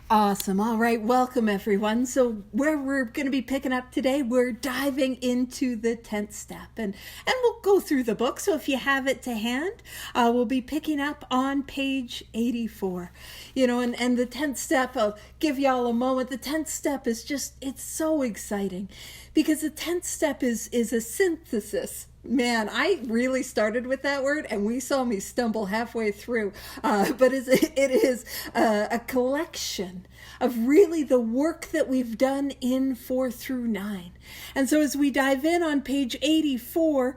Awesome. All right. Welcome, everyone. So where we're going to be picking up today, we're diving into the 10th step. And we'll go through the book. So if you have it to hand, we'll be picking up on page 84. And the 10th step, I'll give y'all a moment. The 10th step is just, it's so exciting because the 10th step is a synthesis. Man, I really started with that word and we saw me stumble halfway through. But it is a collection of really the work that we've done in 4 through 9. And so as we dive in on page 84,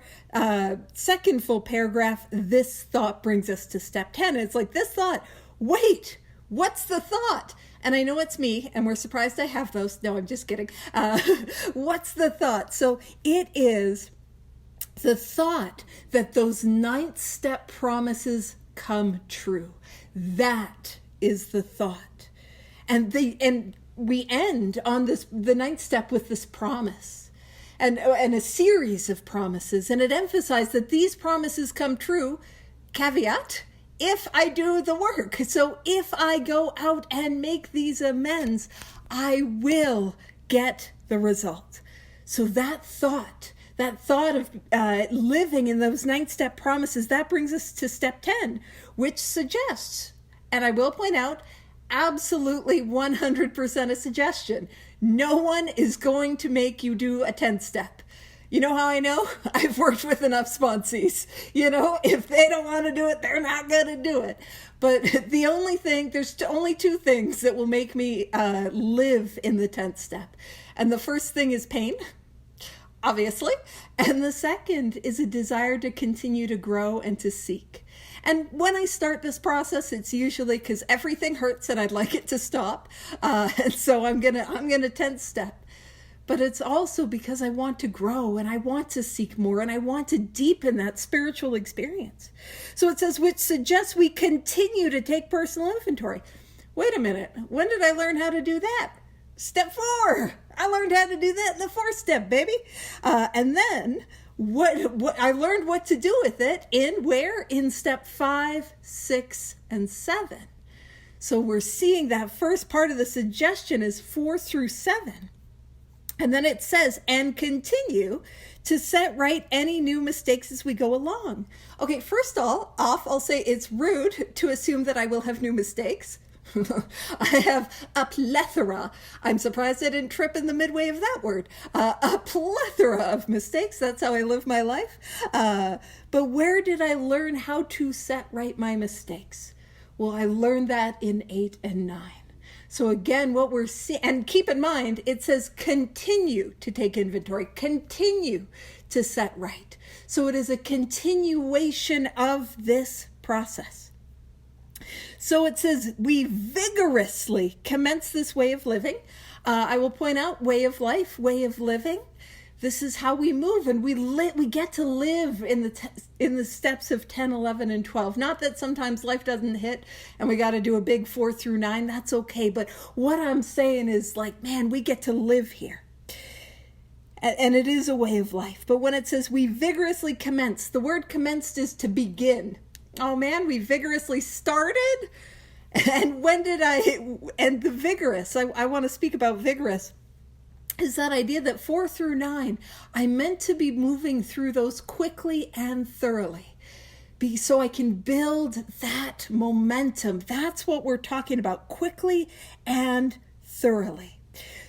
second full paragraph, this thought brings us to step 10. It's like this thought, wait, what's the thought? And I know it's me, and we're surprised I have those. No, I'm just kidding. What's the thought? So it is the thought that those 9th step promises come true. That is the thought. And we end on the 9th step with this promise and a series of promises. And it emphasized that these promises come true, caveat, if I do the work. So if I go out and make these amends, I will get the result. So that thought of living in those 9th step promises, that brings us to step 10, which suggests, and I will point out, absolutely 100% a suggestion. No one is going to make you do a 10th step. You know how I know? I've worked with enough sponsees. If they don't want to do it, they're not going to do it. But there's only 2 things that will make me live in the 10th step. And the first thing is pain, obviously. And the second is a desire to continue to grow and to seek. And when I start this process, it's usually because everything hurts and I'd like it to stop. And so I'm gonna 10th step. But it's also because I want to grow and I want to seek more and I want to deepen that spiritual experience. So it says, which suggests we continue to take personal inventory. Wait a minute, when did I learn how to do that? Step 4. I learned how to do that in the 4th step, baby. And then what I learned what to do with it in step 5, 6, and 7. So we're seeing that first part of the suggestion is 4 through 7. And then it says, and continue to set right any new mistakes as we go along. Okay, first off, I'll say it's rude to assume that I will have new mistakes. I have a plethora. I'm surprised I didn't trip in the midway of that word. A plethora of mistakes. That's how I live my life. But where did I learn how to set right my mistakes? Well, I learned that in 8 and 9. So again, what we're seeing, and keep in mind, it says continue to take inventory, continue to set right. So it is a continuation of this process. So it says we vigorously commence this way of living. I will point out way of life, way of living. This is how we move, and we get to live in the steps of 10, 11, and 12. Not that sometimes life doesn't hit and we got to do a big 4 through 9. That's okay. But what I'm saying is man, we get to live here. And it is a way of life. But when it says we vigorously commence, the word commenced is to begin. Oh man, we vigorously started? And and the vigorous, I want to speak about vigorous, is that idea that 4 through 9, I meant to be moving through those quickly and thoroughly. So I can build that momentum. That's what we're talking about, quickly and thoroughly.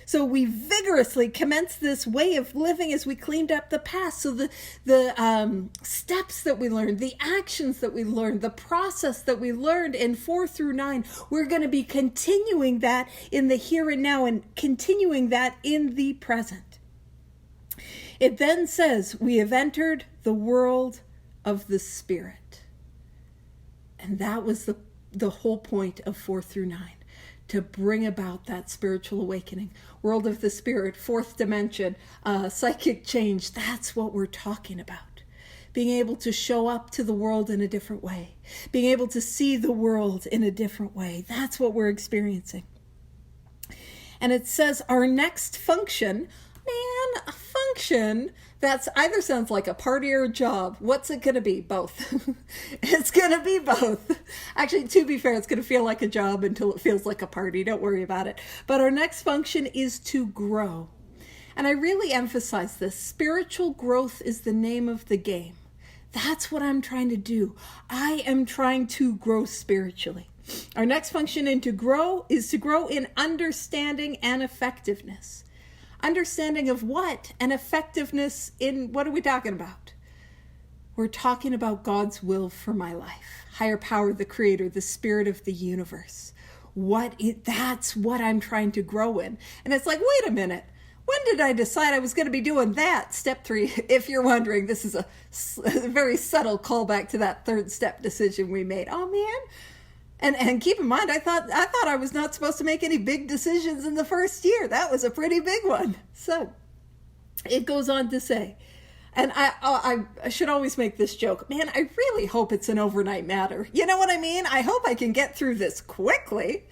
So we vigorously commenced this way of living as we cleaned up the past. So the steps that we learned, the actions that we learned, the process that we learned in 4 through 9, we're going to be continuing that in the here and now and continuing that in the present. It then says we have entered the world of the Spirit. And that was the whole point of 4 through 9. To bring about that spiritual awakening. World of the Spirit, 4th dimension, psychic change. That's what we're talking about. Being able to show up to the world in a different way. Being able to see the world in a different way. That's what we're experiencing. And it says our next function, a function, That's either sounds like a party or a job. What's it going to be? Both. It's going to be both. Actually, to be fair, it's going to feel like a job until it feels like a party. Don't worry about it. But our next function is to grow. And I really emphasize this. Spiritual growth is the name of the game. That's what I'm trying to do. I am trying to grow spiritually. Our next function is to grow in understanding and effectiveness. Understanding of what? And effectiveness in, what are we talking about? We're talking about God's will for my life. Higher power, the creator, the spirit of the universe. That's what I'm trying to grow in. And it's like, wait a minute. When did I decide I was going to be doing that? Step 3, if you're wondering, this is a very subtle callback to that third step decision we made. Oh man. And keep in mind, I thought I was not supposed to make any big decisions in the first year. That was a pretty big one. So it goes on to say, and I should always make this joke, man, I really hope it's an overnight matter. You know what I mean? I hope I can get through this quickly.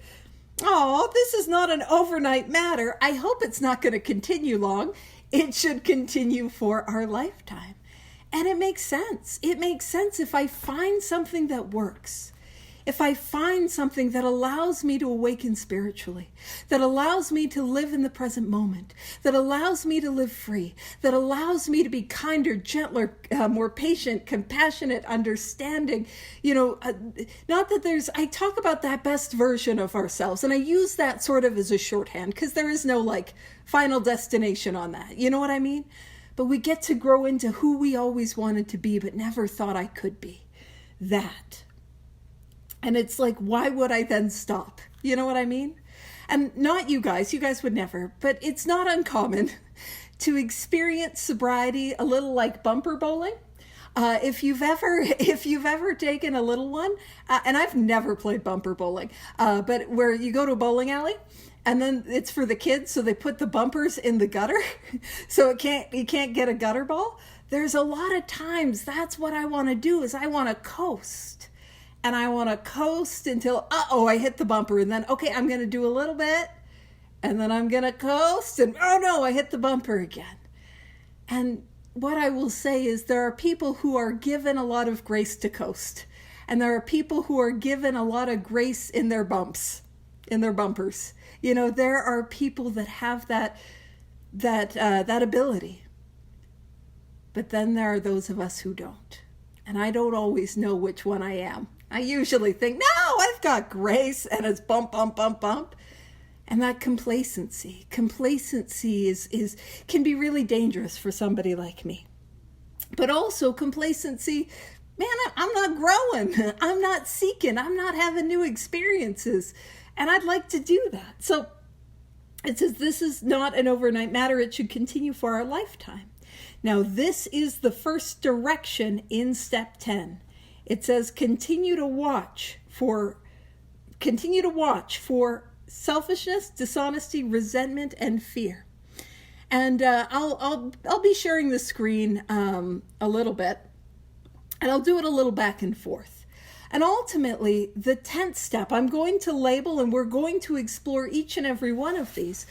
Oh, this is not an overnight matter. I hope it's not going to continue long. It should continue for our lifetime. And it makes sense. It makes sense if I find something that works. If I find something that allows me to awaken spiritually, that allows me to live in the present moment, that allows me to live free, that allows me to be kinder, gentler, more patient, compassionate, understanding, not that I talk about that best version of ourselves, and I use that sort of as a shorthand because there is no final destination on that. You know what I mean? But we get to grow into who we always wanted to be, but never thought I could be. That. And it's like, why would I then stop? You know what I mean? And not you guys would never, but it's not uncommon to experience sobriety a little like bumper bowling. If you've ever taken a little one, and I've never played bumper bowling, but where you go to a bowling alley and then it's for the kids, so they put the bumpers in the gutter, so you can't get a gutter ball. There's a lot of times that's what I want to do is I want to coast. And I want to coast until, I hit the bumper. And then, okay, I'm going to do a little bit. And then I'm going to coast. And, oh no, I hit the bumper again. And what I will say is there are people who are given a lot of grace to coast. And there are people who are given a lot of grace in their bumps, in their bumpers. There are people that have that ability. But then there are those of us who don't. And I don't always know which one I am. I usually think, no, I've got grace, and it's bump, bump, bump, bump. And that complacency is can be really dangerous for somebody like me. But also complacency, man, I'm not growing. I'm not seeking. I'm not having new experiences. And I'd like to do that. So it says this is not an overnight matter. It should continue for our lifetime. Now, this is the first direction in step 10. It says continue to watch for selfishness, dishonesty, resentment, and fear. And I'll be sharing the screen a little bit, and I'll do it a little back and forth. And ultimately, the 10th step, I'm going to label, and we're going to explore each and every one of these.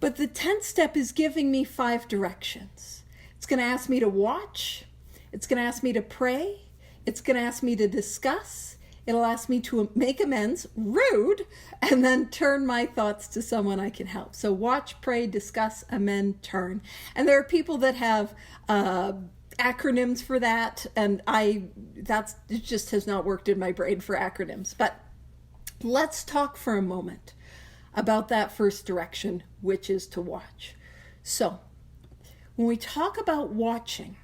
But the 10th step is giving me 5 directions. It's going to ask me to watch. It's going to ask me to pray. It's going to ask me to discuss. It'll ask me to make amends, rude, and then turn my thoughts to someone I can help. So watch, pray, discuss, amend, turn. And there are people that have acronyms for that, and it just has not worked in my brain for acronyms. But let's talk for a moment about that first direction, which is to watch. So when we talk about watching,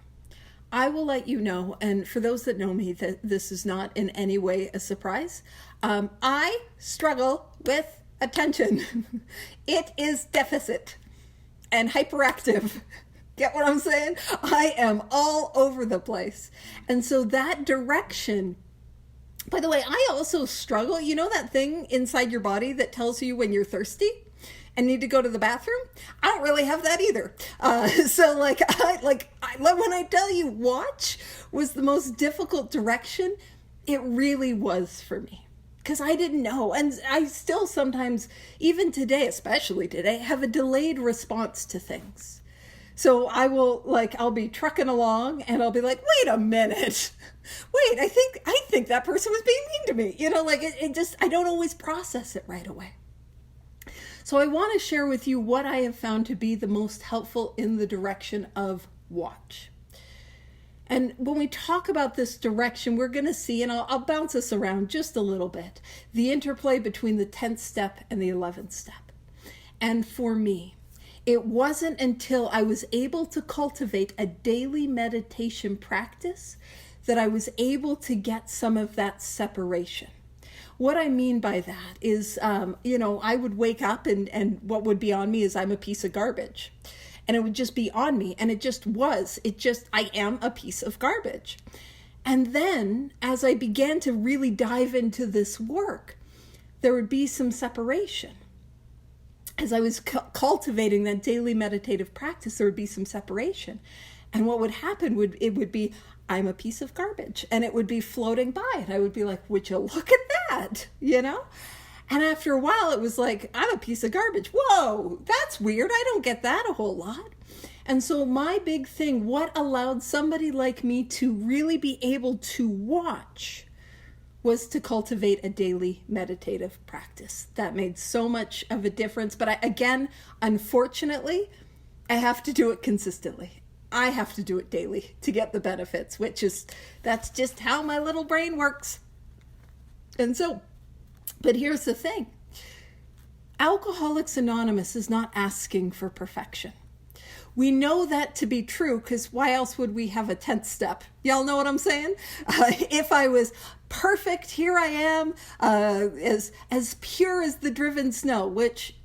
I will let you know, and for those that know me, that this is not in any way a surprise. I struggle with attention. It is deficit and hyperactive. Get what I'm saying? I am all over the place. And so that direction, by the way, I also struggle. You know that thing inside your body that tells you when you're thirsty and need to go to the bathroom? I don't really have that either. So when I tell you watch was the most difficult direction, it really was for me. Because I didn't know. And I still sometimes, even today, especially today, have a delayed response to things. So I'll be trucking along and I'll be like, wait a minute. Wait, I think that person was being mean to me. I don't always process it right away. So I want to share with you what I have found to be the most helpful in the direction of watch. And when we talk about this direction, we're going to see, and I'll bounce us around just a little bit, the interplay between the 10th step and the 11th step. And for me, it wasn't until I was able to cultivate a daily meditation practice that I was able to get some of that separation. What I mean by that is, I would wake up and what would be on me is I'm a piece of garbage. And it would just be on me. And I am a piece of garbage. And then as I began to really dive into this work, there would be some separation. As I was cultivating that daily meditative practice, there would be some separation. And what would happen would be, I'm a piece of garbage, and it would be floating by, and I would be like, would you look at that, And after a while, it was like, I'm a piece of garbage. Whoa, that's weird. I don't get that a whole lot. And so my big thing, what allowed somebody like me to really be able to watch was to cultivate a daily meditative practice. That made so much of a difference. But unfortunately, I have to do it consistently. I have to do it daily to get the benefits, that's just how my little brain works. And so, but here's the thing. Alcoholics Anonymous is not asking for perfection. We know that to be true because why else would we have a 10th step? Y'all know what I'm saying? If I was perfect, here I am, as pure as the driven snow, which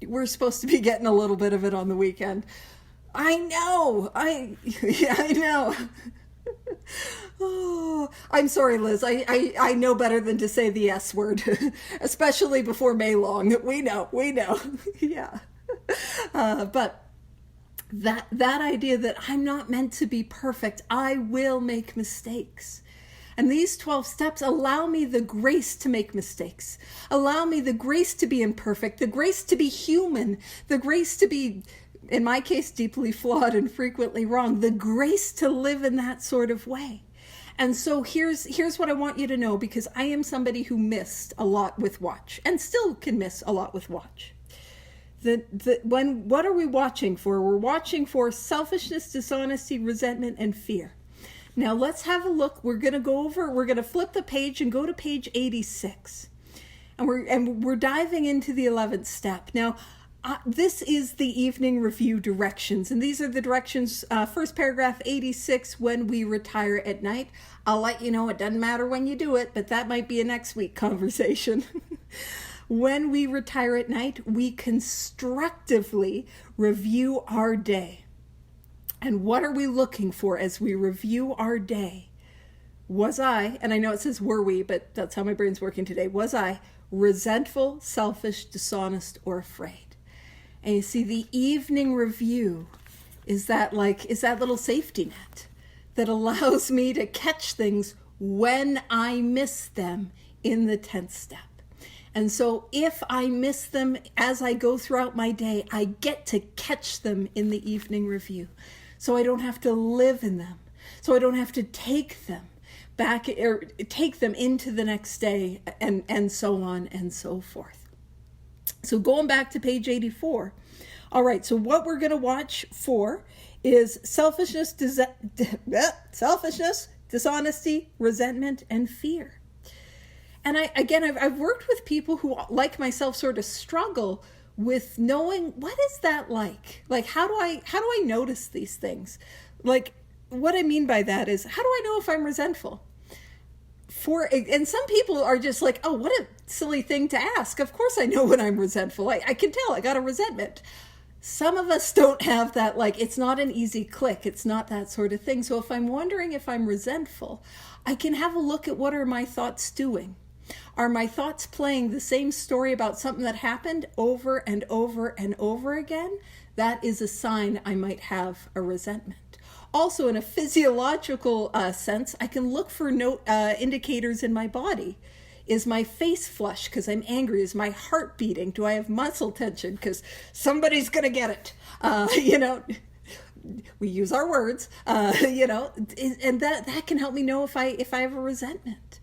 we're supposed to be getting a little bit of it on the weekend. I know. I know. Oh, I'm sorry, Liz. I know better than to say the S word, especially before May long. We know. Yeah. But that idea that I'm not meant to be perfect, I will make mistakes. And these 12 steps allow me the grace to make mistakes, allow me the grace to be imperfect, the grace to be human, the grace to be, in my case, deeply flawed and frequently wrong, the grace to live in that sort of way. And so here's what I want you to know, because I am somebody who missed a lot with watch and still can miss a lot with watch. What are we watching for? We're watching for selfishness, dishonesty, resentment, and fear. Now let's have a look. We're going to flip the page and go to page 86. And we're diving into the 11th step. Now, this is the evening review directions, and these are the directions, first paragraph 86, when we retire at night. I'll let you know it doesn't matter when you do it, but that might be a next week conversation. When we retire at night, we constructively review our day. And what are we looking for as we review our day? Was I, and I know it says were we, but that's how my brain's working today, was I resentful, selfish, dishonest, or afraid? And you see, the evening review is that little safety net that allows me to catch things when I miss them in the 10th step. And so if I miss them as I go throughout my day, I get to catch them in the evening review. So I don't have to live in them. So I don't have to take them back or take them into the next day and so on and so forth. So going back to page 84. All right, so what we're going to watch for is selfishness, dishonesty, resentment, and fear. And I've worked with people who, like myself, sort of struggle with knowing what is that like? Like, how do I notice these things? Like, what I mean by that is, how do I know if I'm resentful? And some people are just like, oh, what a silly thing to ask. Of course I know when I'm resentful. I can tell I got a resentment. Some of us don't have that, it's not an easy click. It's not that sort of thing. So if I'm wondering if I'm resentful, I can have a look at what are my thoughts doing. Are my thoughts playing the same story about something that happened over and over and over again? That is a sign I might have a resentment. Also, in a physiological sense, I can look for indicators in my body. Is my face flushed because I'm angry? Is my heart beating? Do I have muscle tension because somebody's going to get it? we use our words, and that can help me know if I have a resentment.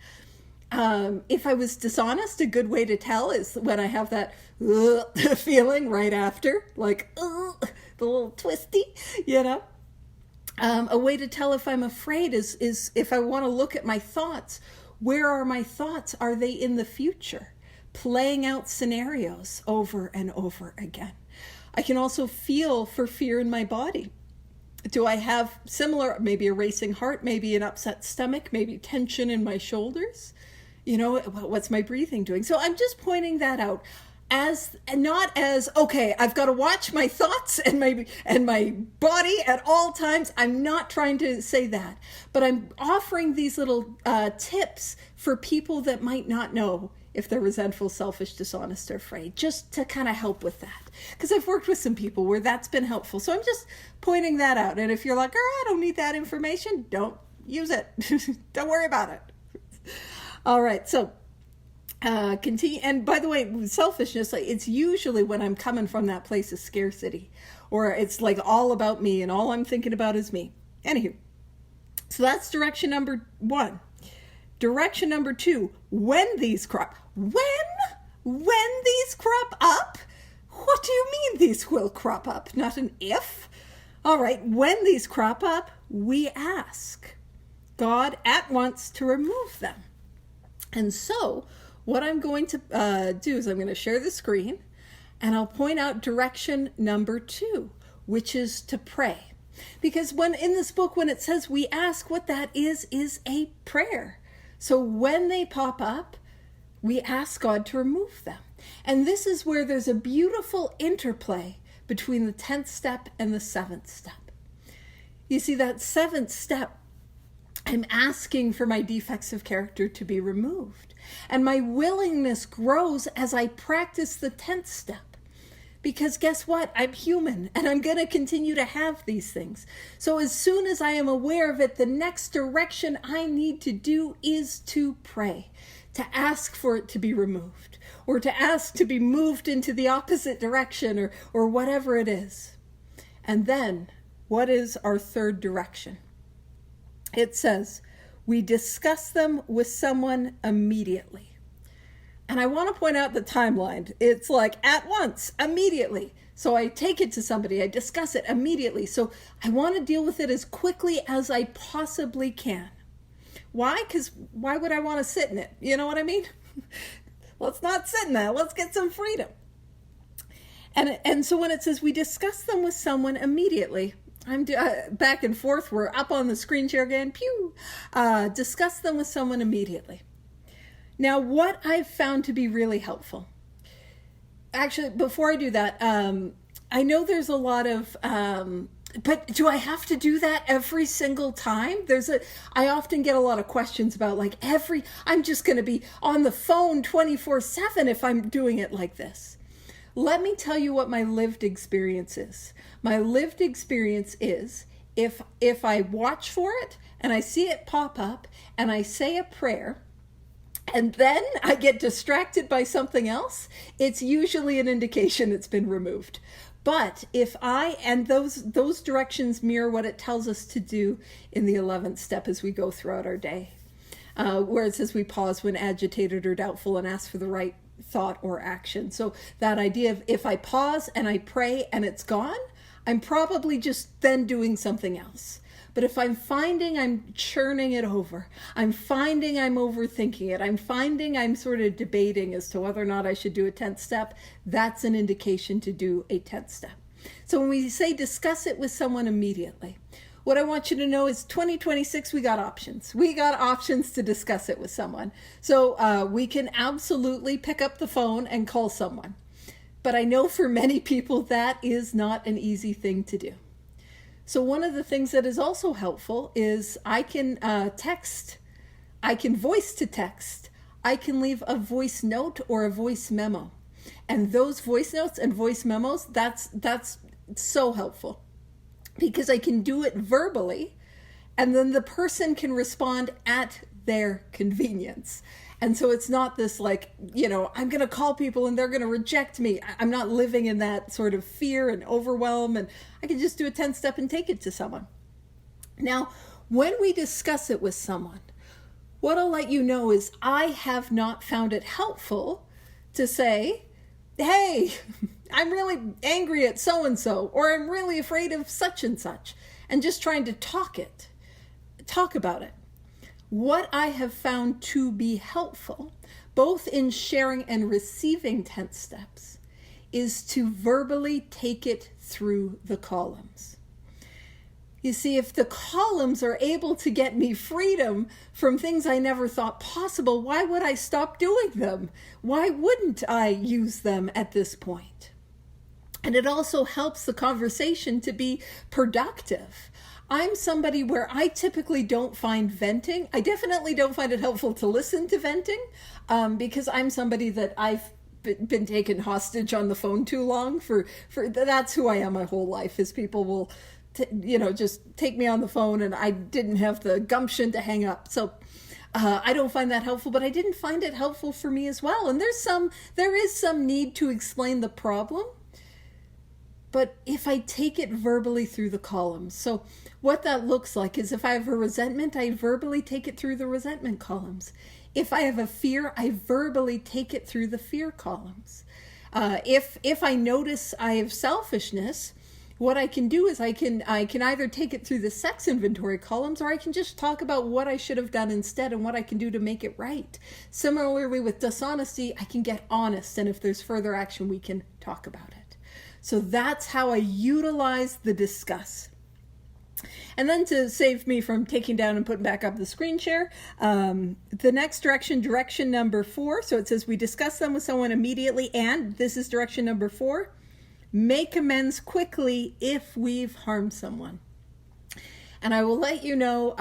If I was dishonest, a good way to tell is when I have that feeling right after, like the little twisty, A way to tell if I'm afraid is if I want to look at my thoughts. Where are my thoughts? Are they in the future? Playing out scenarios over and over again. I can also feel for fear in my body. Do I have similar, maybe a racing heart, maybe an upset stomach, maybe tension in my shoulders? What's my breathing doing? So I'm just pointing that out as not as, okay, I've got to watch my thoughts and my body at all times. I'm not trying to say that, but I'm offering these little tips for people that might not know if they're resentful, selfish, dishonest, or afraid, just to kind of help with that. Because I've worked with some people where that's been helpful. So I'm just pointing that out. And if you're like, I don't need that information, don't use it. Don't worry about it. All right. So continue. And by the way, with selfishness, it's usually when I'm coming from that place of scarcity, or it's like all about me and all I'm thinking about is me. Anywho, so that's direction number 1. Direction number 2, when these crop up? What do you mean these will crop up? Not an if. All right, when these crop up, we ask God at once to remove them. And so what I'm going to do is I'm going to share the screen, and I'll point out direction number 2, which is to pray. Because when in this book, when it says we ask, what that is a prayer. So when they pop up, we ask God to remove them. And this is where there's a beautiful interplay between the 10th step and the 7th step. You see, that 7th step, I'm asking for my defects of character to be removed. And my willingness grows as I practice the 10th step. Because guess what? I'm human, and I'm going to continue to have these things. So as soon as I am aware of it, the next direction I need to do is to pray, to ask for it to be removed, or to ask to be moved into the opposite direction, or whatever it is. And then, what is our 3rd direction? It says, we discuss them with someone immediately. And I want to point out the timeline. It's like at once, immediately. So I take it to somebody, I discuss it immediately. So I want to deal with it as quickly as I possibly can. Why? Because why would I want to sit in it? You know what I mean? Let's not sit in that. Let's get some freedom. And so when it says we discuss them with someone immediately, I'm back and forth. We're up on the screen share again. Pew! Discuss them with someone immediately. Now, what I've found to be really helpful, actually, before I do that, I know there's a lot of, but do I have to do that every single time? I often get a lot of questions about I'm just going to be on the phone 24/7 if I'm doing it like this. Let me tell you what my lived experience is. My lived experience is if I watch for it and I see it pop up and I say a prayer, and then I get distracted by something else, it's usually an indication it's been removed. But if those directions mirror what it tells us to do in the 11th step as we go throughout our day, where it says we pause when agitated or doubtful and ask for the right thought or action. So that idea of if I pause and I pray and it's gone, I'm probably just then doing something else. But if I'm finding I'm churning it over, I'm finding I'm overthinking it, I'm finding I'm sort of debating as to whether or not I should do a 10th step, that's an indication to do a 10th step. So when we say discuss it with someone immediately, what I want you to know is 2026, we got options. We got options to discuss it with someone. So we can absolutely pick up the phone and call someone. But I know for many people that is not an easy thing to do. So one of the things that is also helpful is I can text, I can voice to text, I can leave a voice note or a voice memo. And those voice notes and voice memos, that's so helpful because I can do it verbally and then the person can respond at their convenience. And so it's not this like, I'm going to call people and they're going to reject me. I'm not living in that sort of fear and overwhelm, and I can just do a 10 step and take it to someone. Now, when we discuss it with someone, what I'll let you know is I have not found it helpful to say, hey, I'm really angry at so-and-so, or I'm really afraid of such and such, and just trying to talk about it. What I have found to be helpful, both in sharing and receiving 10 steps, is to verbally take it through the columns. You see, if the columns are able to get me freedom from things I never thought possible, why would I stop doing them? Why wouldn't I use them at this point? And it also helps the conversation to be productive. I'm somebody where I typically don't find venting. I definitely don't find it helpful to listen to venting because I'm somebody that I've been taken hostage on the phone too long for that's who I am my whole life, is people will just take me on the phone and I didn't have the gumption to hang up. So I don't find that helpful, but I didn't find it helpful for me as well. And there is some need to explain the problem. But if I take it verbally through the columns, so what that looks like is if I have a resentment, I verbally take it through the resentment columns. If I have a fear, I verbally take it through the fear columns. If I notice I have selfishness, what I can do is I can either take it through the sex inventory columns, or I can just talk about what I should have done instead and what I can do to make it right. Similarly with dishonesty, I can get honest, and if there's further action, we can talk about it. So that's how I utilize the discuss. And then to save me from taking down and putting back up the screen share, the next direction number 4. So it says we discuss them with someone immediately, and this is direction number 4. Make amends quickly if we've harmed someone. And I will let you know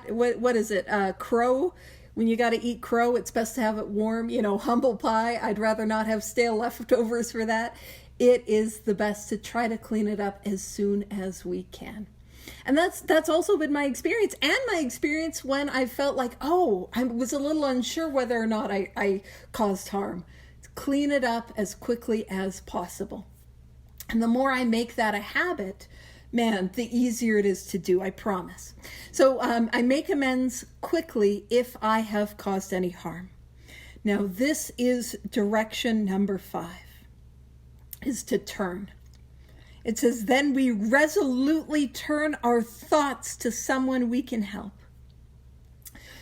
what is it? Crow. When you got to eat crow, it's best to have it warm. Humble pie. I'd rather not have stale leftovers for that. It is the best to try to clean it up as soon as we can. And that's also been my experience, and my experience when I felt like, I was a little unsure whether or not I caused harm. Clean it up as quickly as possible. And the more I make that a habit, man, the easier it is to do, I promise. So I make amends quickly if I have caused any harm. Now, this is direction number 5, is to turn. It says, then we resolutely turn our thoughts to someone we can help.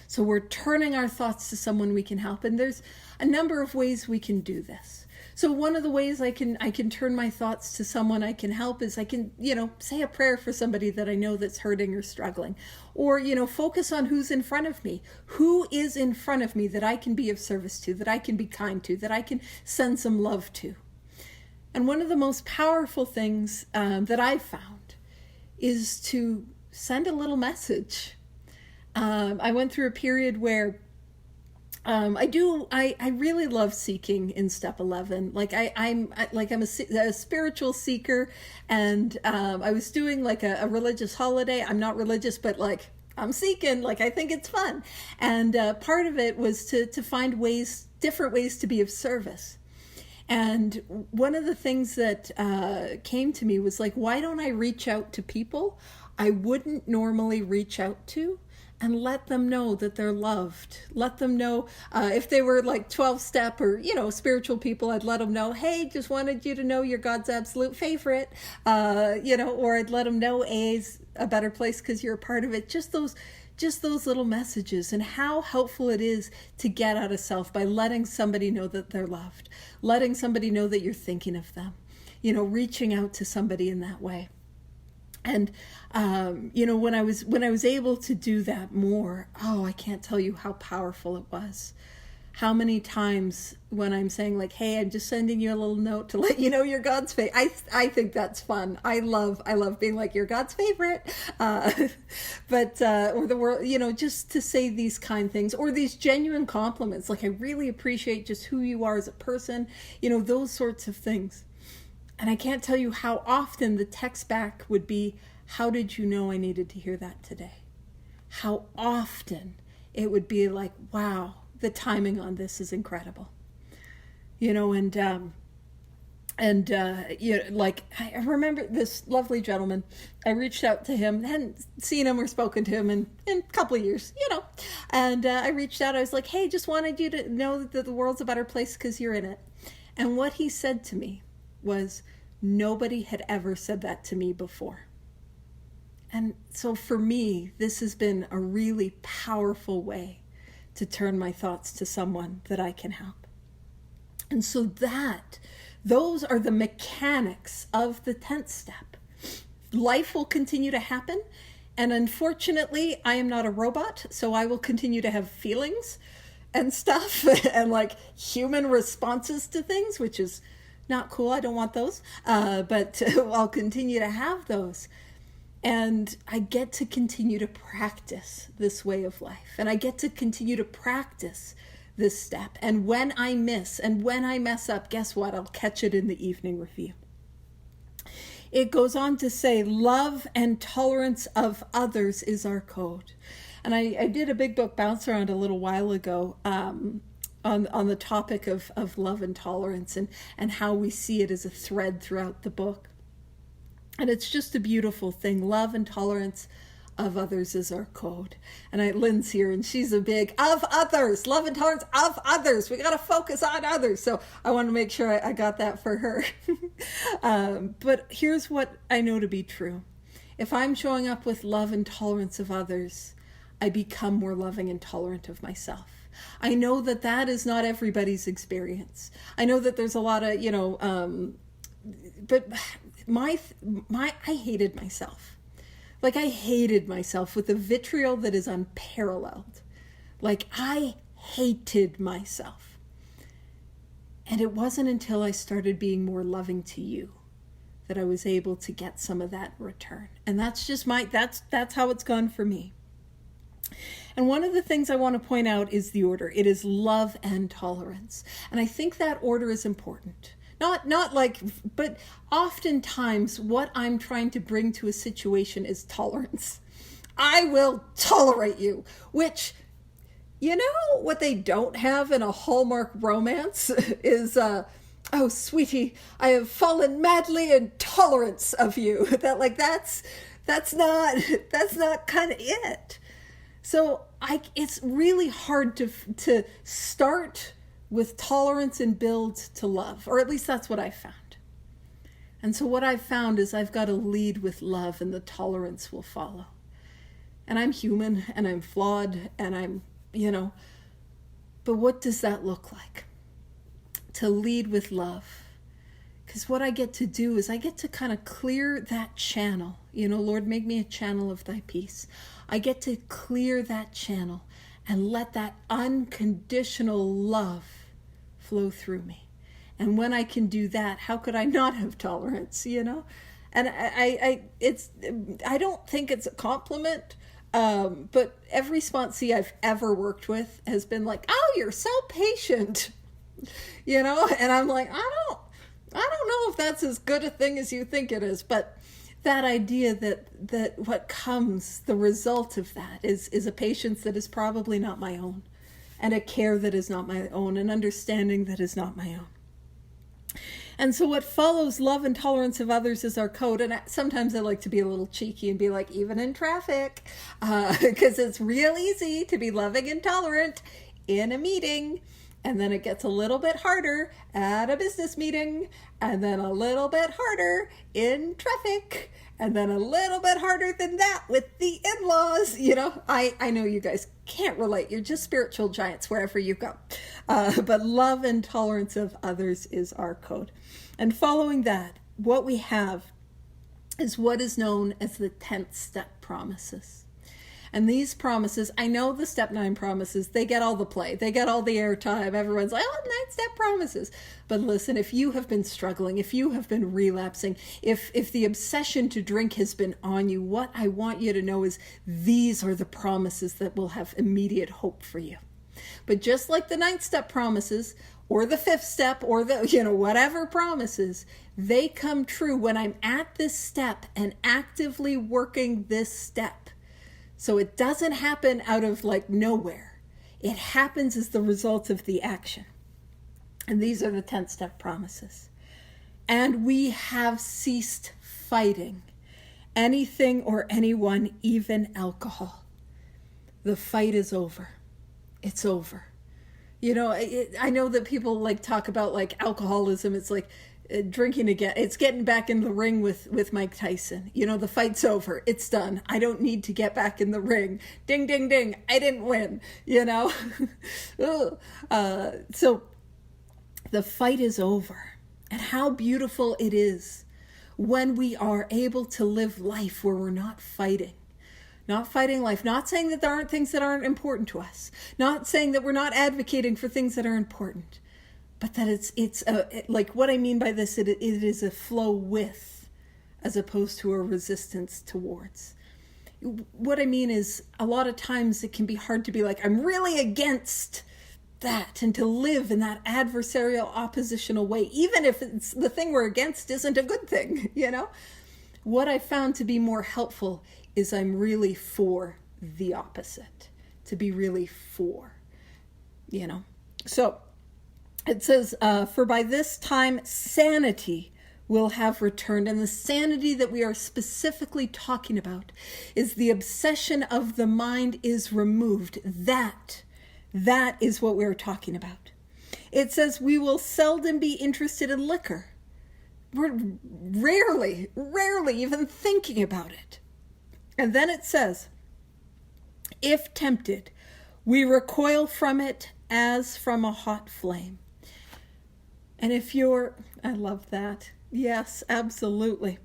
So we're turning our thoughts to someone we can help. And there's a number of ways we can do this. So one of the ways I can turn my thoughts to someone I can help is I can, say a prayer for somebody that I know that's hurting or struggling. Or, focus on who's in front of me. Who is in front of me that I can be of service to, that I can be kind to, that I can send some love to. And one of the most powerful things that I've found is to send a little message. I went through a period where I really love seeking in step 11. I'm a spiritual seeker, and I was doing like a religious holiday. I'm not religious, but I'm seeking, I think it's fun. And part of it was to find different ways to be of service. And one of the things that came to me was why don't I reach out to people I wouldn't normally reach out to, and let them know that they're loved. Let them know if they were 12-step or, spiritual people, I'd let them know, hey, just wanted you to know you're God's absolute favorite, or I'd let them know AA's a better place because you're a part of it. Just those little messages, and how helpful it is to get out of self by letting somebody know that they're loved, letting somebody know that you're thinking of them, reaching out to somebody in that way. And, when I was able to do that more, I can't tell you how powerful it was. How many times when I'm saying hey, I'm just sending you a little note to let you know you're God's favorite. I think that's fun. I love being you're God's favorite. Or the world, just to say these kind things, or these genuine compliments. I really appreciate just who you are as a person, those sorts of things. And I can't tell you how often the text back would be, how did you know I needed to hear that today? How often it would be like, wow, the timing on this is incredible. You know, like I remember this lovely gentleman. I reached out to him, hadn't seen him or spoken to him in a couple of years, you know. And I reached out. I was like, hey, just wanted you to know that the world's a better place because you're in it. And what he said to me was, nobody had ever said that to me before. And so for me, this has been a really powerful way to turn my thoughts to someone that I can help. And so those are the mechanics of the 10th step. Life will continue to happen. And unfortunately, I am not a robot, so I will continue to have feelings and stuff and like human responses to things, which is not cool. I don't want those. But I'll continue to have those. And I get to continue to practice this way of life. And I get to continue to practice this step. And when I miss and when I mess up, guess what? I'll catch it in the evening review. It goes on to say, love and tolerance of others is our code. And I did a big book bounce around a little while ago on the topic of love and tolerance and how we see it as a thread throughout the book. And it's just a beautiful thing. Love and tolerance of others is our code. And Lynn's here, and she's a big of others, love and tolerance of others. We got to focus on others. So I want to make sure I got that for her. But here's what I know to be true. If I'm showing up with love and tolerance of others, I become more loving and tolerant of myself. I know that is not everybody's experience. I know that there's a lot of, but I hated myself. Like I hated myself with a vitriol that is unparalleled. Like I hated myself. And it wasn't until I started being more loving to you that I was able to get some of that in return. And that's just that's how it's gone for me. And one of the things I want to point out is the order. It is love and tolerance. And I think that order is important. Not like, but oftentimes what I'm trying to bring to a situation is tolerance. I will tolerate you, which, you know, what they don't have in a Hallmark romance is, oh, sweetie, I have fallen madly in tolerance of you. That's not kind of it. So it's really hard to start with tolerance and build to love, or at least that's what I found. And so what I've found is I've got to lead with love and the tolerance will follow. And I'm human and I'm flawed and I'm, but what does that look like? To lead with love. Because what I get to do is I get to kind of clear that channel. Lord, make me a channel of thy peace. I get to clear that channel and let that unconditional love flow through me. And when I can do that, how could I not have tolerance, And I don't think it's a compliment, but every sponsee I've ever worked with has been like, oh, you're so patient, and I'm like, I don't know if that's as good a thing as you think it is, but that idea that what comes, the result of that is a patience that is probably not my own, and a care that is not my own, an understanding that is not my own. And so what follows love and tolerance of others is our code. And sometimes I like to be a little cheeky and be like, even in traffic, because it's real easy to be loving and tolerant in a meeting. And then it gets a little bit harder at a business meeting, and then a little bit harder in traffic, and then a little bit harder than that with the in-laws. I know you guys can't relate. You're just spiritual giants wherever you go. But love and tolerance of others is our code. And following that, what we have is what is known as the 10th step promises. And these promises, I know the step 9 promises, they get all the play. They get all the airtime. Everyone's like, oh, 9 step promises. But listen, if you have been struggling, if you have been relapsing, if the obsession to drink has been on you, what I want you to know is these are the promises that will have immediate hope for you. But just like the 9th step promises, or the 5th step, or the, whatever promises, they come true when I'm at this step and actively working this step So it doesn't happen out of like nowhere. It happens as the result of the action. And these are the 10-step promises. And we have ceased fighting anything or anyone, even alcohol. The fight is over. It's over. You know, I know that people like talk about like alcoholism. It's like drinking again. It's getting back in the ring with Mike Tyson. You know, the fight's over. It's done. I don't need to get back in the ring. Ding, ding, ding. I didn't win, you know. So the fight is over. And how beautiful it is when we are able to live life where we're not fighting. Not fighting life. Not saying that there aren't things that aren't important to us. Not saying that we're not advocating for things that are important. But that it's like what I mean by this, it is a flow with as opposed to a resistance towards. What I mean is a lot of times it can be hard to be like, I'm really against that, and to live in that adversarial oppositional way, even if it's the thing we're against isn't a good thing, you know? What I found to be more helpful is I'm really for the opposite, to be really for, you know? So it says, for by this time sanity will have returned. And the sanity that we are specifically talking about is the obsession of the mind is removed. That is what we're talking about. It says we will seldom be interested in liquor. We're rarely even thinking about it. And then it says, if tempted, we recoil from it as from a hot flame. And I love that. Yes, absolutely.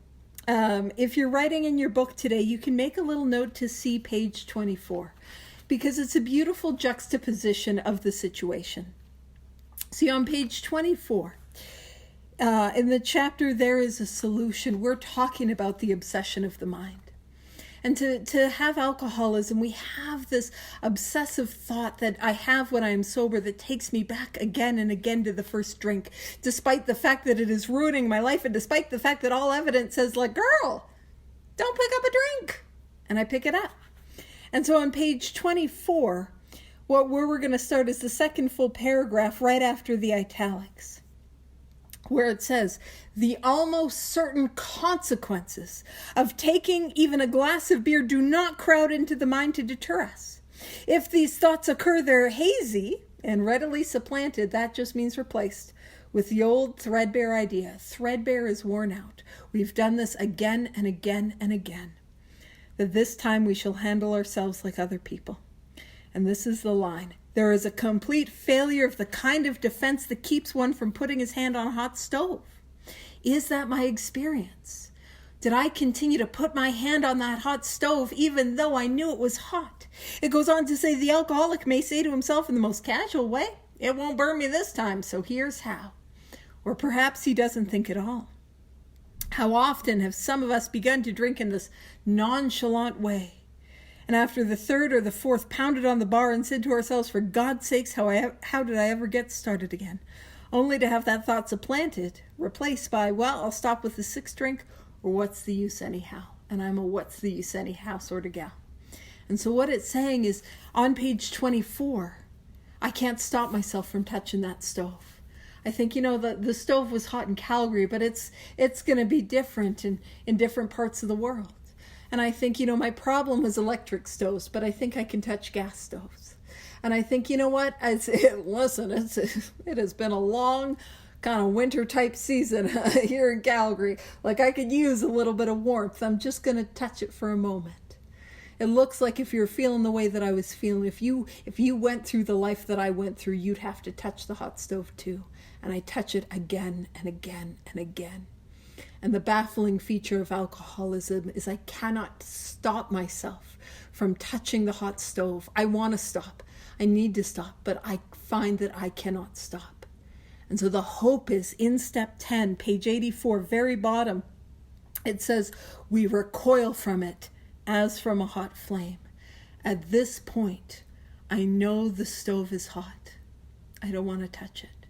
If you're writing in your book today, you can make a little note to see page 24. Because it's a beautiful juxtaposition of the situation. See, on page 24, in the chapter, There is a Solution, we're talking about the obsession of the mind. And to have alcoholism, we have this obsessive thought that I have when I am sober that takes me back again and again to the first drink, despite the fact that it is ruining my life, and despite the fact that all evidence says, like, girl, don't pick up a drink. And I pick it up. And so on page 24, where we're going to start is the second full paragraph right after the italics, where it says, the almost certain consequences of taking even a glass of beer do not crowd into the mind to deter us. If these thoughts occur, they're hazy and readily supplanted. That just means replaced with the old threadbare idea. Threadbare is worn out. We've done this again and again and again. That this time we shall handle ourselves like other people. And this is the line. There is a complete failure of the kind of defense that keeps one from putting his hand on a hot stove. Is that my experience? Did I continue to put my hand on that hot stove even though I knew it was hot? It goes on to say the alcoholic may say to himself in the most casual way, it won't burn me this time, so here's how. Or perhaps he doesn't think at all. How often have some of us begun to drink in this nonchalant way, and after the third or the fourth pounded on the bar and said to ourselves, for God's sakes, how did I ever get started again? Only to have that thought supplanted, replaced by, well, I'll stop with the sixth drink, or what's the use anyhow? And I'm a what's the use anyhow sort of gal. And so what it's saying is, on page 24, I can't stop myself from touching that stove. I think, the stove was hot in Calgary, but it's going to be different in different parts of the world. And I think, my problem was electric stoves, but I think I can touch gas stoves. And I think, what? It has been a long kind of winter type season here in Calgary. Like I could use a little bit of warmth. I'm just going to touch it for a moment. It looks like if you're feeling the way that I was feeling, if you went through the life that I went through, you'd have to touch the hot stove too. And I touch it again and again and again. And the baffling feature of alcoholism is I cannot stop myself from touching the hot stove. I want to stop. I need to stop, but I find that I cannot stop. And so the hope is in step 10, page 84, very bottom. It says, we recoil from it as from a hot flame. At this point, I know the stove is hot. I don't want to touch it.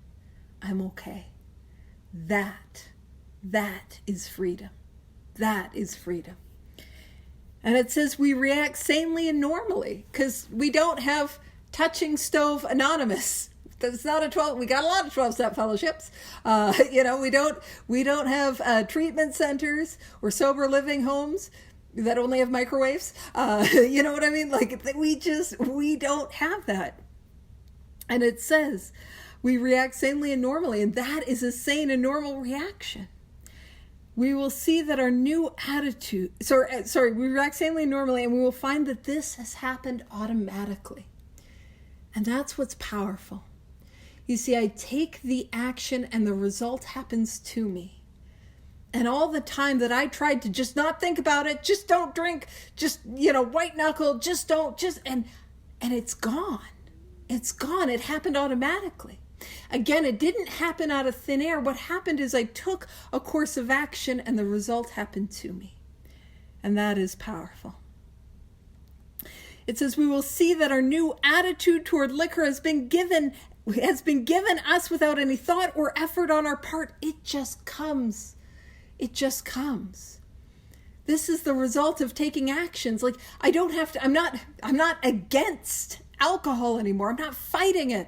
I'm okay. That is freedom. That is freedom. And it says we react sanely and normally because we don't have Touching Stove Anonymous. That's not a 12. We got a lot of 12-step fellowships. We don't have treatment centers or sober living homes that only have microwaves. You know what I mean? Like we don't have that. And it says we react sanely and normally, and that is a sane and normal reaction. We will see that our new attitude, we react sanely and normally, and we will find that this has happened automatically. And that's what's powerful. You see, I take the action and the result happens to me. And all the time that I tried to just not think about it, just don't drink, just, white knuckle, and it's gone. It's gone. It happened automatically. Again, it didn't happen out of thin air. What happened is I took a course of action and the result happened to me. And that is powerful. It says we will see that our new attitude toward liquor has been given us without any thought or effort on our part. It just comes. It just comes. This is the result of taking actions. Like I'm not against alcohol anymore. I'm not fighting it.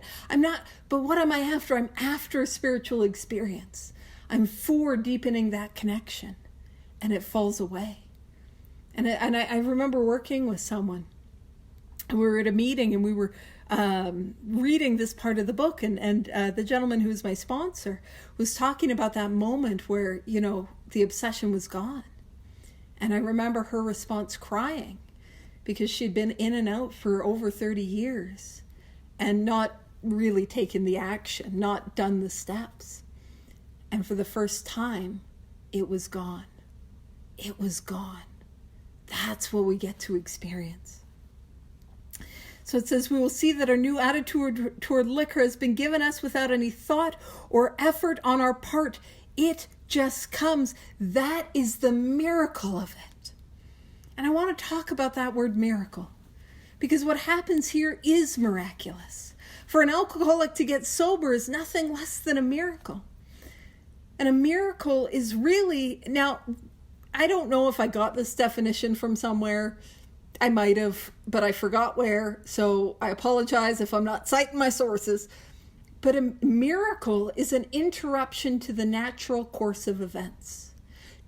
But what am I after? I'm after a spiritual experience. I'm for deepening that connection, and it falls away. And I remember working with someone, and we were at a meeting, and we were reading this part of the book, and the gentleman who was my sponsor was talking about that moment where, the obsession was gone. And I remember her response crying because she'd been in and out for over 30 years and not really taken the action, not done the steps. And for the first time, it was gone. It was gone. That's what we get to experience. So it says, we will see that our new attitude toward liquor has been given us without any thought or effort on our part. It just comes. That is the miracle of it. And I want to talk about that word miracle, because what happens here is miraculous. For an alcoholic to get sober is nothing less than a miracle. And a miracle is really, now, I don't know if I got this definition from somewhere. I might have, but I forgot where. So I apologize if I'm not citing my sources. But a miracle is an interruption to the natural course of events.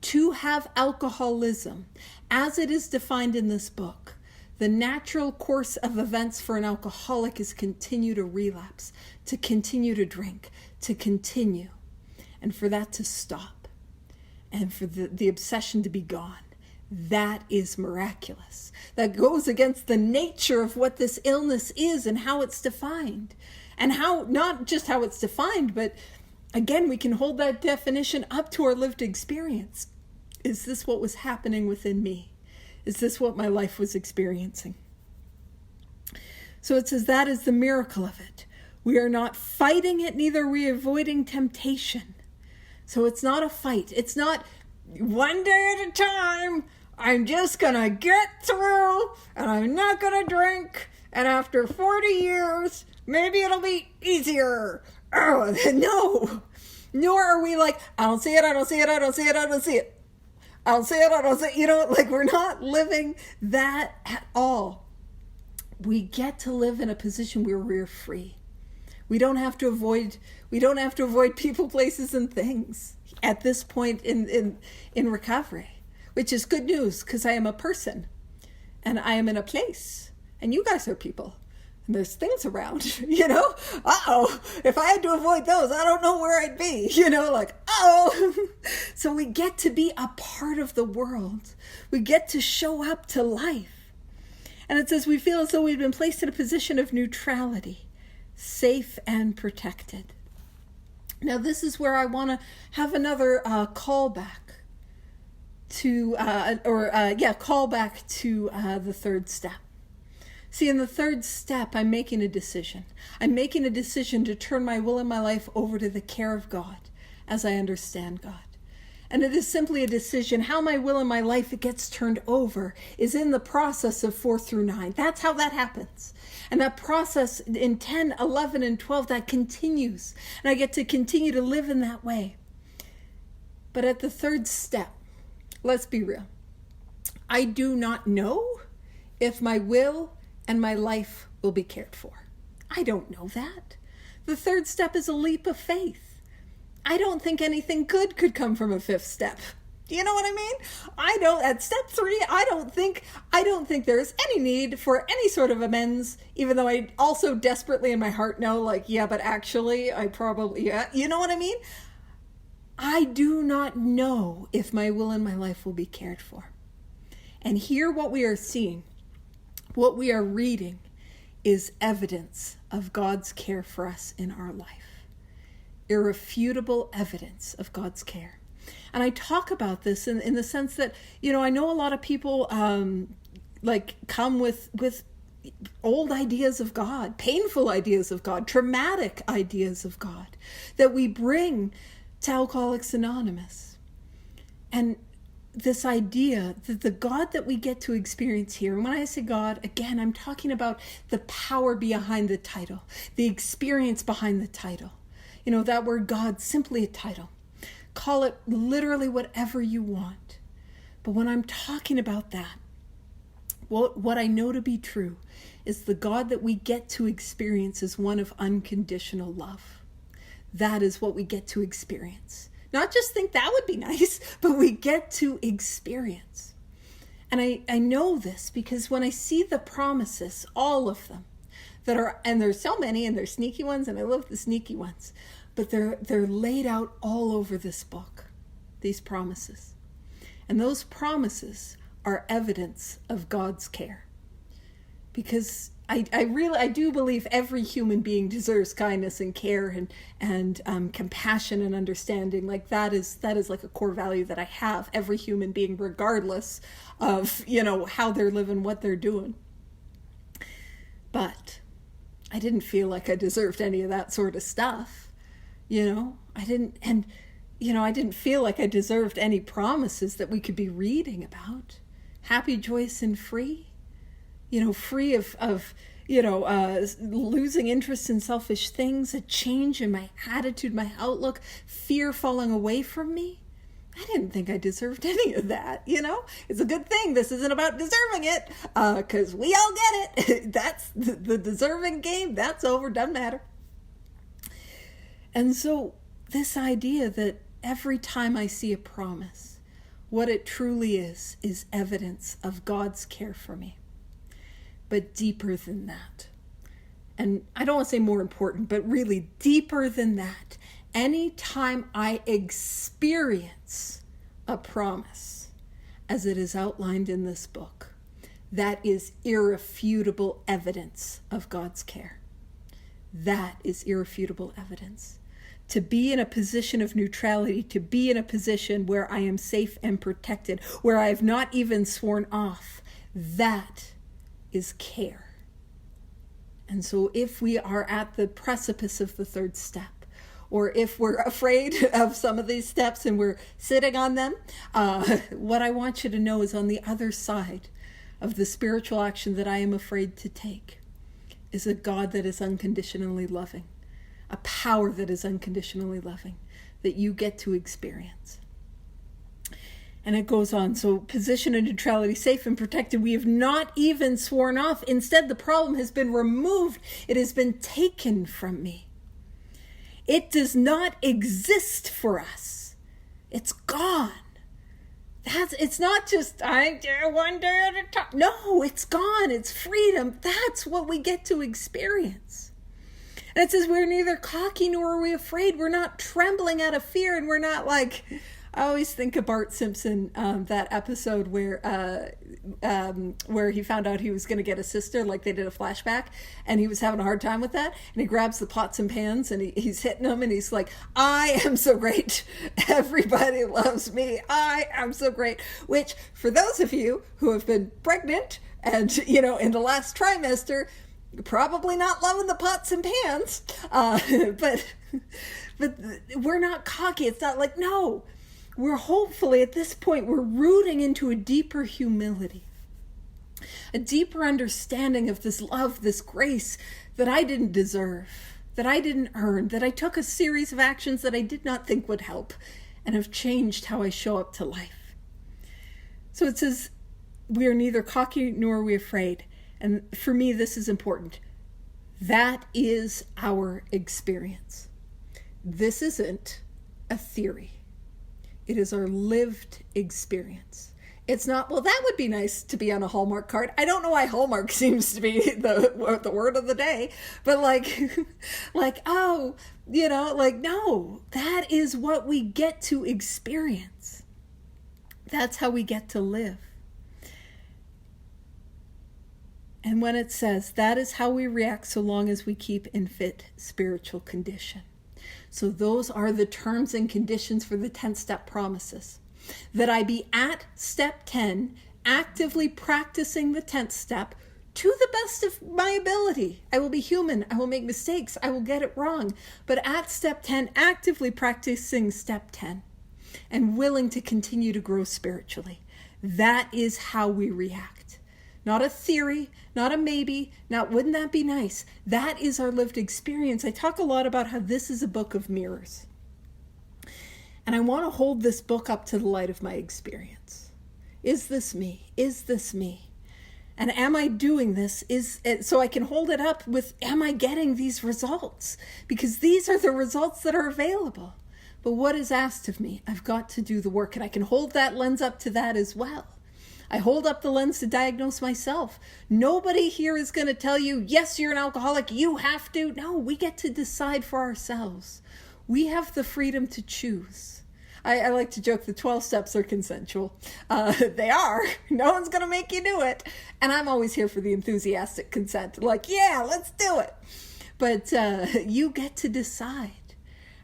To have alcoholism, as it is defined in this book, the natural course of events for an alcoholic is continue to relapse, to continue to drink, to continue, and for that to stop, and for the obsession to be gone. That is miraculous. That goes against the nature of what this illness is and how it's defined. And how, not just how it's defined, but again, we can hold that definition up to our lived experience. Is this what was happening within me? Is this what my life was experiencing? So it says that is the miracle of it. We are not fighting it, neither are we avoiding temptation. So it's not a fight. It's not one day at a time. I'm just going to get through and I'm not going to drink. And after 40 years, maybe it'll be easier. Oh, no. Nor are we like, I don't see it, I don't see it, I don't see it, I don't see it. I don't see it, I don't see it. Like we're not living that at all. We get to live in a position where we're free. We don't have to avoid people, places, and things at this point in recovery, which is good news because I am a person and I am in a place and you guys are people. And there's things around, if I had to avoid those, I don't know where I'd be, So we get to be a part of the world. We get to show up to life. And it says we feel as though we've been placed in a position of neutrality, safe and protected. Now this is where I want to have another callback to, callback to the third step. See, in the third step, I'm making a decision. I'm making a decision to turn my will and my life over to the care of God as I understand God. And it is simply a decision. How my will and my life gets turned over is in the process of 4 through 9. That's how that happens. And that process in 10, 11, and 12, that continues. And I get to continue to live in that way. But at the third step, let's be real. I do not know if my will and my life will be cared for. I don't know that. The third step is a leap of faith. I don't think anything good could come from a fifth step. Do you know what I mean? At step 3, I don't think there's any need for any sort of amends, even though I also desperately in my heart know, like, yeah, but actually I probably, yeah, you know what I mean? I do not know if my will and my life will be cared for. And here what we are seeing, what we are reading, is evidence of God's care for us in our life. Irrefutable evidence of God's care. And I talk about this in the sense that, I know a lot of people come with old ideas of God, painful ideas of God, traumatic ideas of God that we bring to Alcoholics Anonymous. And this idea that the God that we get to experience here, and when I say God, again, I'm talking about the power behind the title, the experience behind the title. That word God, simply a title. Call it literally whatever you want. But when I'm talking about that, what I know to be true is the God that we get to experience is one of unconditional love. That is what we get to experience. Not just think that would be nice, but we get to experience. And I know this because when I see the promises, all of them, and there's so many, and there's sneaky ones, and I love the sneaky ones, but they're laid out all over this book, these promises. And those promises are evidence of God's care. Because I do believe every human being deserves kindness and care and compassion and understanding. Like that is like a core value that I have. Every human being, regardless of, how they're living, what they're doing. But I didn't feel like I deserved any of that sort of stuff. I didn't feel like I deserved any promises that we could be reading about. Happy, joyous, and free. Free of losing interest in selfish things, a change in my attitude, my outlook, fear falling away from me. I didn't think I deserved any of that, It's a good thing this isn't about deserving it, because we all get it. That's the deserving game. That's over, doesn't matter. And so this idea that every time I see a promise, what it truly is evidence of God's care for me. But deeper than that. And I don't want to say more important, but really deeper than that. Anytime I experience a promise, as it is outlined in this book, that is irrefutable evidence of God's care. That is irrefutable evidence. To be in a position of neutrality, to be in a position where I am safe and protected, where I have not even sworn off, that is care. And so if we are at the precipice of the third step, or if we're afraid of some of these steps and we're sitting on them, what I want you to know is on the other side of the spiritual action that I am afraid to take is a God that is unconditionally loving, a power that is unconditionally loving, that you get to experience. And it goes on. So position and neutrality, safe and protected. We have not even sworn off. Instead, the problem has been removed. It has been taken from me. It does not exist for us. It's gone. It's not just, I do one day at a time. No, it's gone. It's freedom. That's what we get to experience. And it says we're neither cocky nor are we afraid. We're not trembling out of fear, and we're not like, I always think of Bart Simpson, that episode where he found out he was going to get a sister, like they did a flashback, and he was having a hard time with that, and he grabs the pots and pans, and he's hitting them, and he's like, I am so great. Everybody loves me. I am so great. Which, for those of you who have been pregnant and, in the last trimester, probably not loving the pots and pans, but we're not cocky. It's not like, no. We're hopefully at this point, we're rooting into a deeper humility, a deeper understanding of this love, this grace that I didn't deserve, that I didn't earn, that I took a series of actions that I did not think would help and have changed how I show up to life. So it says, we are neither cocky nor are we afraid. And for me, this is important. That is our experience. This isn't a theory. It is our lived experience. It's not, well, that would be nice to be on a Hallmark card. I don't know why Hallmark seems to be the word of the day, but oh, no, that is what we get to experience. That's how we get to live. And when it says, that is how we react so long as we keep in fit spiritual condition. So those are the terms and conditions for the 10-step promises. That I be at step 10, actively practicing the 10th step to the best of my ability. I will be human. I will make mistakes. I will get it wrong. But at step 10, actively practicing step 10 and willing to continue to grow spiritually. That is how we react. Not a theory, not a maybe, not wouldn't that be nice. That is our lived experience. I talk a lot about how this is a book of mirrors. And I want to hold this book up to the light of my experience. Is this me? Is this me? And am I doing this? So I can hold it up with, am I getting these results? Because these are the results that are available. But what is asked of me? I've got to do the work, and I can hold that lens up to that as well. I hold up the lens to diagnose myself. Nobody here is going to tell you, yes, you're an alcoholic, you have to. No, we get to decide for ourselves. We have the freedom to choose. I like to joke the 12 steps are consensual. They are. No one's going to make you do it. And I'm always here for the enthusiastic consent. Like, yeah, let's do it. But you get to decide.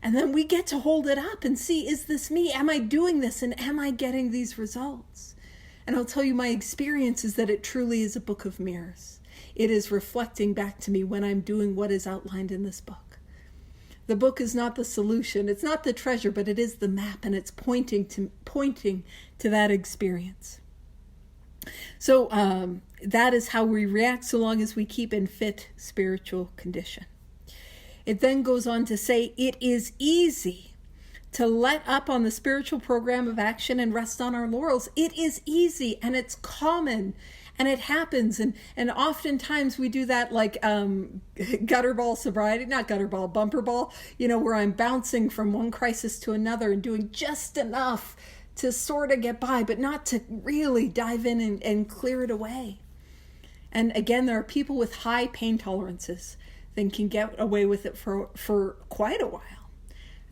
And then we get to hold it up and see, is this me? Am I doing this? And am I getting these results? And I'll tell you, my experience is that it truly is a book of mirrors. It is reflecting back to me when I'm doing what is outlined in this book. The book is not the solution. It's not the treasure, but it is the map, and it's pointing to that experience. So that is how we react so long as we keep in fit spiritual condition. It then goes on to say, it is easy to let up on the spiritual program of action and rest on our laurels. It is easy, and it's common, and it happens. And oftentimes we do that like bumper ball, where I'm bouncing from one crisis to another and doing just enough to sort of get by, but not to really dive in and clear it away. And again, there are people with high pain tolerances that can get away with it for quite a while.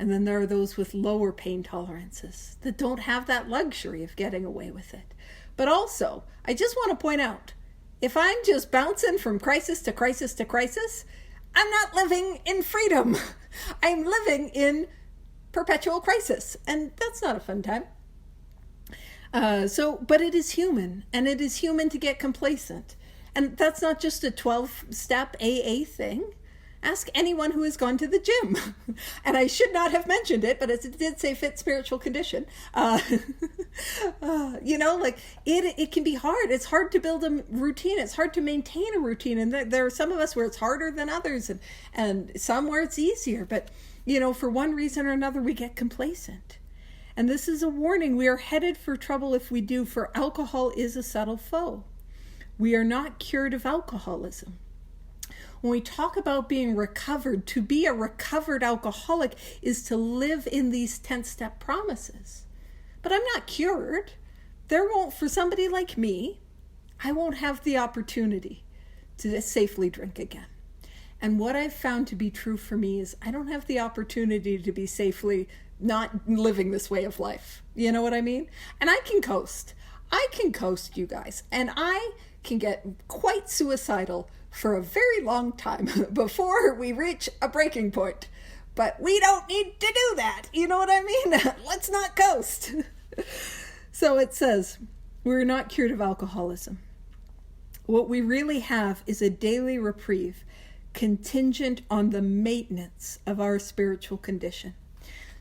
And then there are those with lower pain tolerances that don't have that luxury of getting away with it. But also, I just want to point out, if I'm just bouncing from crisis to crisis to crisis, I'm not living in freedom. I'm living in perpetual crisis. And that's not a fun time. But it is human, and it is human to get complacent. And that's not just a 12-step AA thing. Ask anyone who has gone to the gym. And I should not have mentioned it, but it did say fit spiritual condition. It can be hard. It's hard to build a routine. It's hard to maintain a routine. And there are some of us where it's harder than others, and some where it's easier. But, for one reason or another, we get complacent. And this is a warning. We are headed for trouble if we do, for alcohol is a subtle foe. We are not cured of alcoholism. When we talk about being recovered, to be a recovered alcoholic is to live in these 10-step promises. But I'm not cured. For somebody like me, I won't have the opportunity to safely drink again. And what I've found to be true for me is I don't have the opportunity to be safely not living this way of life. You know what I mean? And I can coast. You guys. And I can get quite suicidal for a very long time before we reach a breaking point. But we don't need to do that. You know what I mean? Let's not coast. So it says, we're not cured of alcoholism. What we really have is a daily reprieve contingent on the maintenance of our spiritual condition.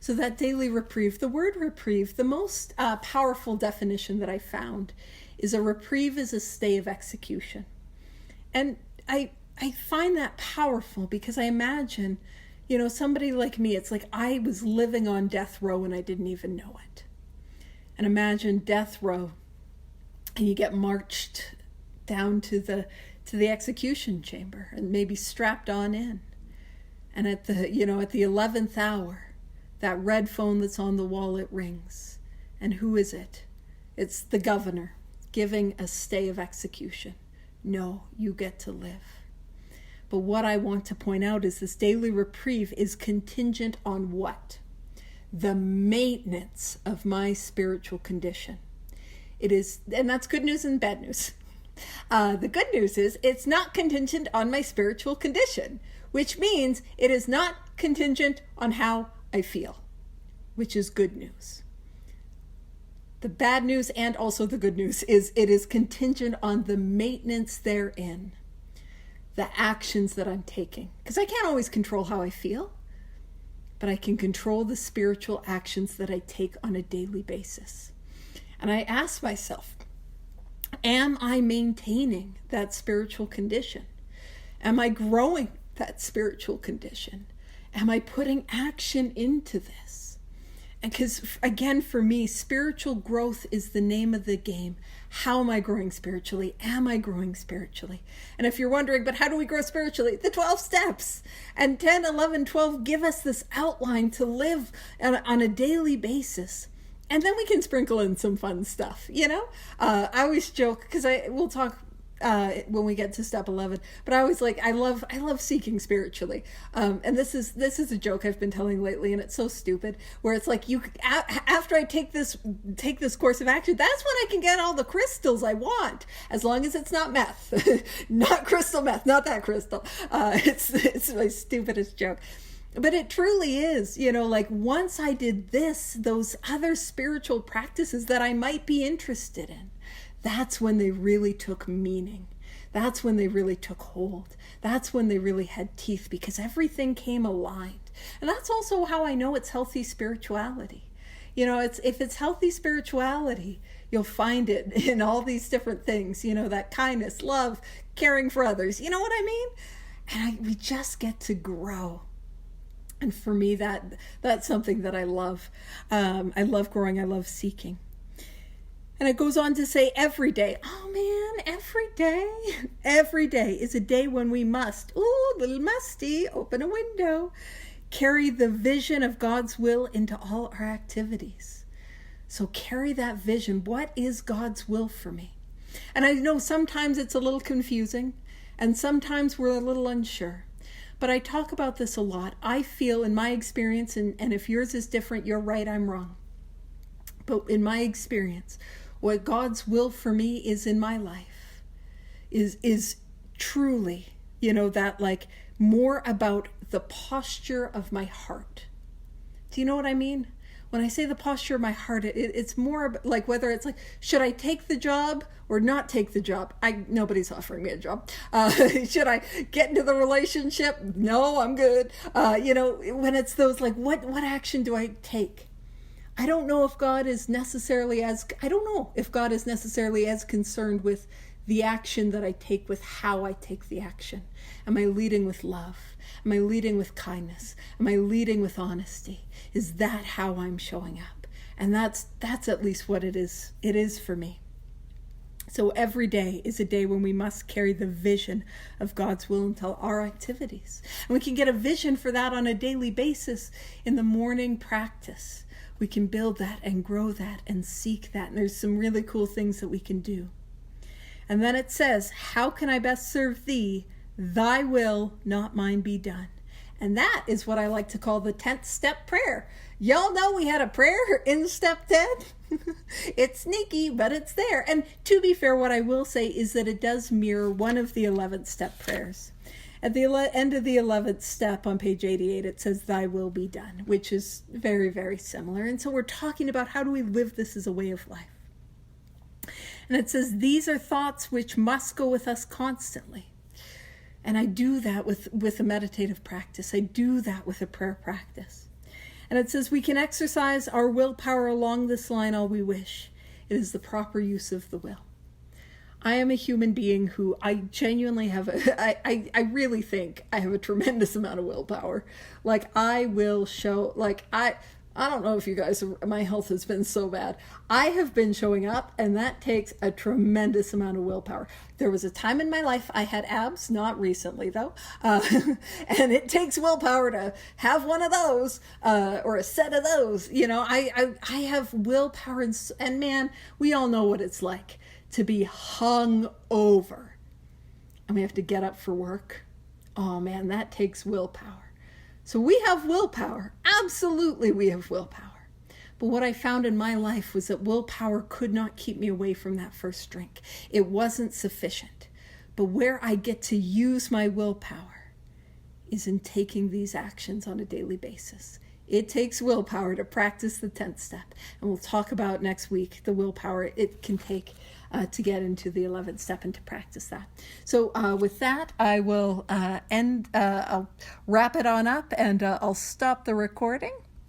So that daily reprieve, the word reprieve, the most powerful definition that I found is a reprieve is a stay of execution. And I find that powerful because I imagine, somebody like me, it's like I was living on death row and I didn't even know it. And imagine death row and you get marched down to the execution chamber and maybe strapped on in. And at the 11th hour, that red phone that's on the wall, it rings. And who is it? It's the governor giving a stay of execution. No, you get to live. But what I want to point out is this daily reprieve is contingent on what? The maintenance of my spiritual condition. It is, and that's good news and bad news. The good news is it's not contingent on my spiritual condition, which means it is not contingent on how I feel, which is good news. The bad news and also the good news is it is contingent on the maintenance therein, the actions that I'm taking. Because I can't always control how I feel, but I can control the spiritual actions that I take on a daily basis. And I ask myself, am I maintaining that spiritual condition? Am I growing that spiritual condition? Am I putting action into this? And because, again, for me, spiritual growth is the name of the game. How am I growing spiritually? Am I growing spiritually? And if you're wondering, but how do we grow spiritually? The 12 steps. And 10, 11, 12 give us this outline to live on a daily basis. And then we can sprinkle in some fun stuff, I always joke, because we'll talk when we get to step 11, but I always I love seeking spiritually. And this is a joke I've been telling lately, and it's so stupid, where it's like, after I take this course of action, that's when I can get all the crystals I want, as long as it's not meth, not crystal meth, not that crystal. It's my stupidest joke. But it truly is, once I did those other spiritual practices that I might be interested in, that's when they really took meaning. That's when they really took hold. That's when they really had teeth, because everything came aligned. And that's also how I know it's healthy spirituality. If it's healthy spirituality, you'll find it in all these different things, that kindness, love, caring for others. You know what I mean? And we just get to grow. And for me, that's something that I love. I love growing. I love seeking. And it goes on to say every day. Oh man, every day is a day when we must, little musty, open a window, carry the vision of God's will into all our activities. So carry that vision. What is God's will for me? And I know sometimes it's a little confusing, and sometimes we're a little unsure. But I talk about this a lot. I feel in my experience, and if yours is different, you're right, I'm wrong. But in my experience, what God's will for me is in my life is truly, that more about the posture of my heart. Do you know what I mean? When I say the posture of my heart, it's more whether it's should I take the job or not take the job? Nobody's offering me a job. Should I get into the relationship? No, I'm good. When it's those what action do I take? I don't know if God is necessarily as concerned with the action that I take with how I take the action. Am I leading with love? Am I leading with kindness? Am I leading with honesty? Is that how I'm showing up? And that's at least what it is. It is for me. So every day is a day when we must carry the vision of God's will into our activities. And we can get a vision for that on a daily basis in the morning practice. We can build that and grow that and seek that. And there's some really cool things that we can do. And then it says, how can I best serve thee? Thy will, not mine, be done. And that is what I like to call the 10th step prayer. Y'all know we had a prayer in step 10. It's sneaky, but it's there. And to be fair, what I will say is that it does mirror one of the 11th step prayers. At the end of the 11th step on page 88, it says, thy will be done, which is very, very similar. And so we're talking about how do we live this as a way of life. And it says, these are thoughts which must go with us constantly. And I do that with a meditative practice. I do that with a prayer practice. And it says we can exercise our willpower along this line all we wish. It is the proper use of the will. I am a human being who I genuinely have, I really think I have a tremendous amount of willpower. I will show, I don't know if you guys, my health has been so bad. I have been showing up, and that takes a tremendous amount of willpower. There was a time in my life I had abs, not recently though, and it takes willpower to have one of those or a set of those. You know, I have willpower, and man, we all know what it's like to be hung over, and we have to get up for work. Oh man, that takes willpower. So we have willpower. Absolutely, we have willpower. But what I found in my life was that willpower could not keep me away from that first drink. It wasn't sufficient. But where I get to use my willpower is in taking these actions on a daily basis. It takes willpower to practice the 10th step. And we'll talk about next week the willpower it can take to get into the 11th step and to practice that. So with that, I will I'll wrap it on up, and I'll stop the recording.